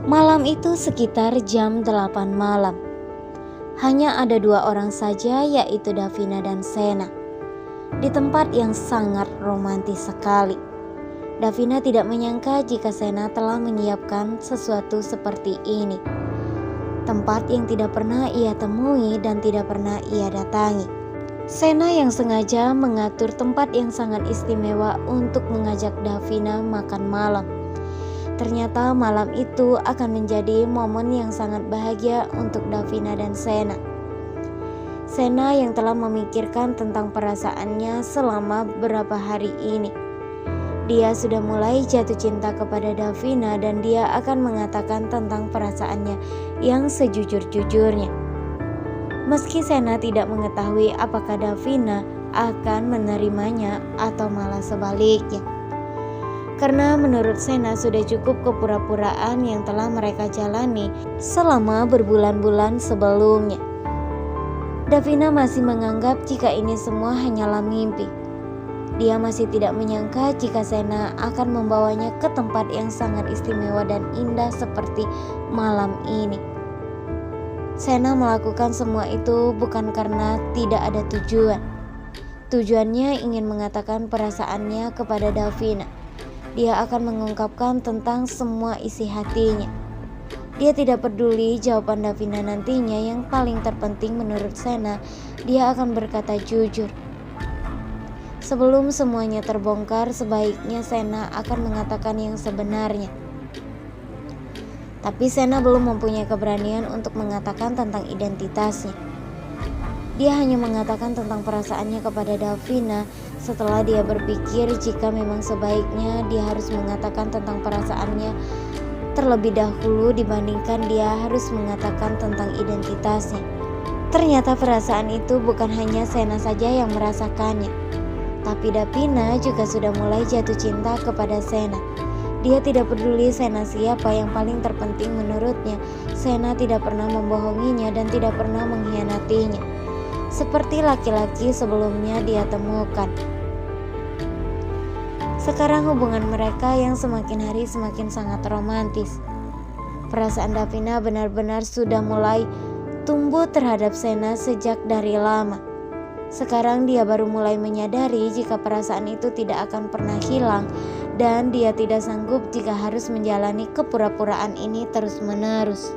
Malam itu sekitar jam 8 malam. Hanya ada dua orang saja, yaitu Davina dan Sena. Di tempat yang sangat romantis sekali. Davina tidak menyangka jika Sena telah menyiapkan sesuatu seperti ini. Tempat yang tidak pernah ia temui dan tidak pernah ia datangi. Sena yang sengaja mengatur tempat yang sangat istimewa untuk mengajak Davina makan malam. Ternyata malam itu akan menjadi momen yang sangat bahagia untuk Davina dan Sena. Sena yang telah memikirkan tentang perasaannya selama beberapa hari ini. Dia sudah mulai jatuh cinta kepada Davina dan dia akan mengatakan tentang perasaannya yang sejujur-jujurnya. Meski Sena tidak mengetahui apakah Davina akan menerimanya atau malah sebaliknya. Karena menurut Sena sudah cukup kepura-puraan yang telah mereka jalani selama berbulan-bulan sebelumnya. Davina masih menganggap jika ini semua hanyalah mimpi. Dia masih tidak menyangka jika Sena akan membawanya ke tempat yang sangat istimewa dan indah seperti malam ini. Sena melakukan semua itu bukan karena tidak ada tujuan. Tujuannya ingin mengatakan perasaannya kepada Davina. Dia akan mengungkapkan tentang semua isi hatinya. Dia tidak peduli jawaban Davina nantinya, yang paling terpenting menurut Sena, dia akan berkata jujur. Sebelum semuanya terbongkar, sebaiknya Sena akan mengatakan yang sebenarnya. Tapi Sena belum mempunyai keberanian untuk mengatakan tentang identitasnya. Dia hanya mengatakan tentang perasaannya kepada Davina setelah dia berpikir jika memang sebaiknya dia harus mengatakan tentang perasaannya terlebih dahulu dibandingkan dia harus mengatakan tentang identitasnya. Ternyata perasaan itu bukan hanya Sena saja yang merasakannya, tapi Davina juga sudah mulai jatuh cinta kepada Sena. Dia tidak peduli Sena siapa, yang paling terpenting menurutnya Sena tidak pernah membohonginya dan tidak pernah mengkhianatinya seperti laki-laki sebelumnya dia temukan. Sekarang hubungan mereka yang semakin hari semakin sangat romantis. Perasaan Davina benar-benar sudah mulai tumbuh terhadap Sena sejak dari lama. Sekarang dia baru mulai menyadari jika perasaan itu tidak akan pernah hilang dan dia tidak sanggup jika harus menjalani kepura-puraan ini terus-menerus.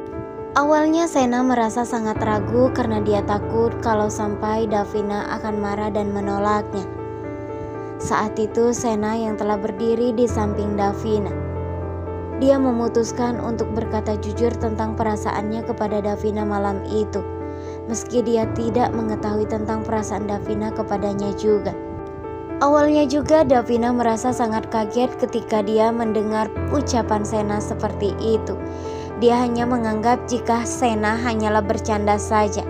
Awalnya Sena merasa sangat ragu karena dia takut kalau sampai Davina akan marah dan menolaknya. Saat itu Sena yang telah berdiri di samping Davina. Dia memutuskan untuk berkata jujur tentang perasaannya kepada Davina malam itu, meski dia tidak mengetahui tentang perasaan Davina kepadanya juga. Awalnya juga Davina merasa sangat kaget ketika dia mendengar ucapan Sena seperti itu. Dia hanya menganggap jika Sena hanyalah bercanda saja.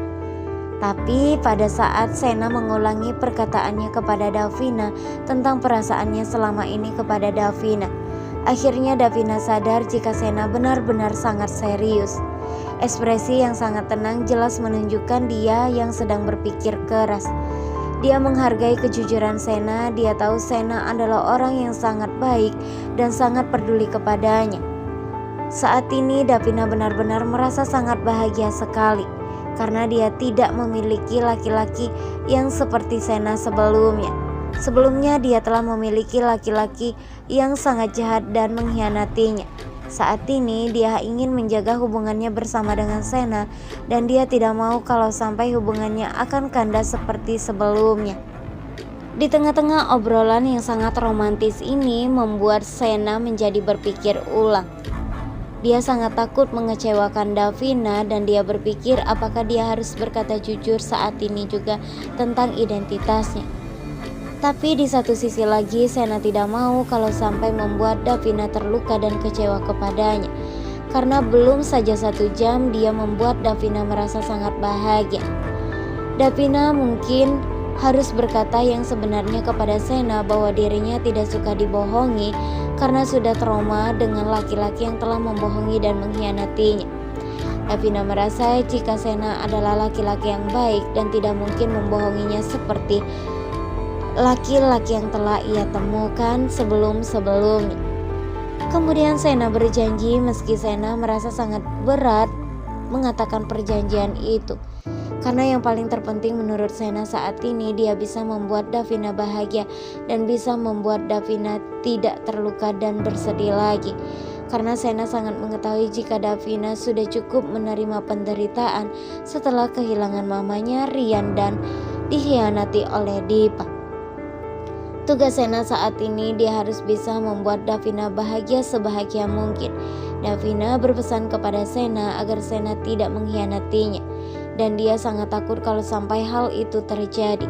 Tapi pada saat Sena mengulangi perkataannya kepada Davina tentang perasaannya selama ini kepada Davina, akhirnya Davina sadar jika Sena benar-benar sangat serius. Ekspresi yang sangat tenang jelas menunjukkan dia yang sedang berpikir keras. Dia menghargai kejujuran Sena. Dia tahu Sena adalah orang yang sangat baik dan sangat peduli kepadanya. Saat ini Davina benar-benar merasa sangat bahagia sekali karena dia tidak memiliki laki-laki yang seperti Sena sebelumnya. Sebelumnya dia telah memiliki laki-laki yang sangat jahat dan mengkhianatinya. Saat ini dia ingin menjaga hubungannya bersama dengan Sena dan dia tidak mau kalau sampai hubungannya akan kandas seperti sebelumnya. Di tengah-tengah obrolan yang sangat romantis ini membuat Sena menjadi berpikir ulang. Dia sangat takut mengecewakan Davina dan dia berpikir apakah dia harus berkata jujur saat ini juga tentang identitasnya. Tapi di satu sisi lagi Sena tidak mau kalau sampai membuat Davina terluka dan kecewa kepadanya. Karena belum saja 1 jam dia membuat Davina merasa sangat bahagia. Davina mungkin harus berkata yang sebenarnya kepada Sena bahwa dirinya tidak suka dibohongi karena sudah trauma dengan laki-laki yang telah membohongi dan mengkhianatinya. Davina merasa jika Sena adalah laki-laki yang baik dan tidak mungkin membohonginya seperti laki-laki yang telah ia temukan sebelum-sebelumnya. Kemudian Sena berjanji meski Sena merasa sangat berat mengatakan perjanjian itu. Karena yang paling terpenting menurut Sena saat ini dia bisa membuat Davina bahagia dan bisa membuat Davina tidak terluka dan bersedih lagi. Karena Sena sangat mengetahui jika Davina sudah cukup menerima penderitaan setelah kehilangan mamanya Rian dan dikhianati oleh Dipa. Tugas Sena saat ini dia harus bisa membuat Davina bahagia sebahagia mungkin. Davina berpesan kepada Sena agar Sena tidak mengkhianatinya dan dia sangat takut kalau sampai hal itu terjadi.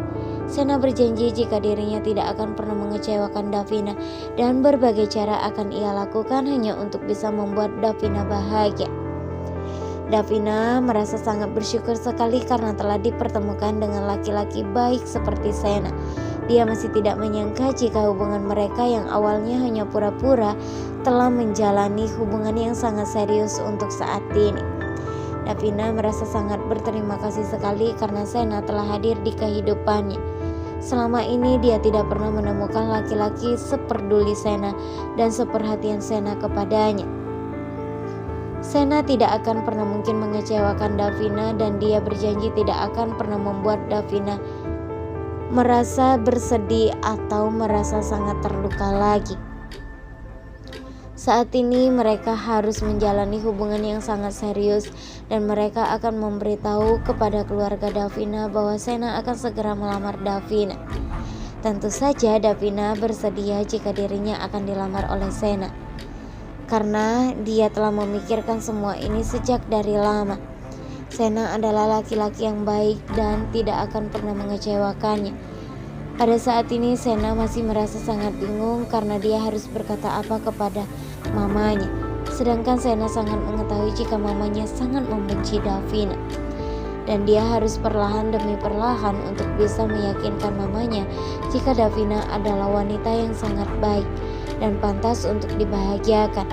Sena berjanji jika dirinya tidak akan pernah mengecewakan Davina dan berbagai cara akan ia lakukan hanya untuk bisa membuat Davina bahagia. Davina merasa sangat bersyukur sekali karena telah dipertemukan dengan laki-laki baik seperti Sena. Dia masih tidak menyangka jika hubungan mereka yang awalnya hanya pura-pura telah menjalani hubungan yang sangat serius untuk saat ini. Davina merasa sangat berterima kasih sekali karena Sena telah hadir di kehidupannya. Selama ini dia tidak pernah menemukan laki-laki seperduli Sena dan seperhatian Sena kepadanya. Sena tidak akan pernah mungkin mengecewakan Davina dan dia berjanji tidak akan pernah membuat Davina merasa bersedih atau merasa sangat terluka lagi. Saat ini mereka harus menjalani hubungan yang sangat serius dan mereka akan memberitahu kepada keluarga Davina bahwa Sena akan segera melamar Davina. Tentu saja Davina bersedia jika dirinya akan dilamar oleh Sena, karena dia telah memikirkan semua ini sejak dari lama. Sena adalah laki-laki yang baik dan tidak akan pernah mengecewakannya. Pada saat ini Sena masih merasa sangat bingung karena dia harus berkata apa kepada mamanya. Sedangkan Sena sangat mengetahui jika mamanya sangat membenci Davina. Dan dia harus perlahan demi perlahan untuk bisa meyakinkan mamanya jika Davina adalah wanita yang sangat baik dan pantas untuk dibahagiakan.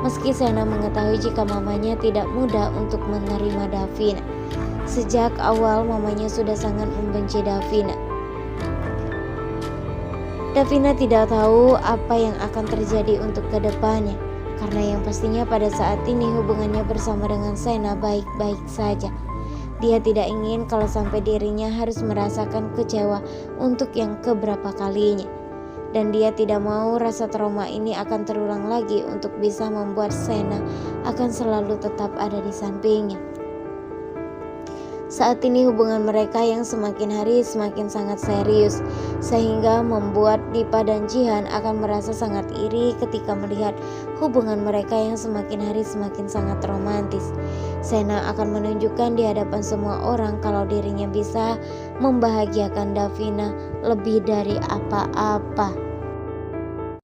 Meski Sena mengetahui jika mamanya tidak mudah untuk menerima Davina. Sejak awal mamanya sudah sangat membenci Davina. Davina tidak tahu apa yang akan terjadi untuk kedepannya. Karena yang pastinya pada saat ini hubungannya bersama dengan Sena baik-baik saja. Dia tidak ingin kalau sampai dirinya harus merasakan kecewa untuk yang keberapa kalinya. Dan dia tidak mau rasa trauma ini akan terulang lagi untuk bisa membuat Sena akan selalu tetap ada di sampingnya. Saat ini hubungan mereka yang semakin hari semakin sangat serius, sehingga membuat Dipa dan Jihan akan merasa sangat iri ketika melihat hubungan mereka yang semakin hari semakin sangat romantis. Sena akan menunjukkan di hadapan semua orang kalau dirinya bisa membahagiakan Davina lebih dari apa-apa.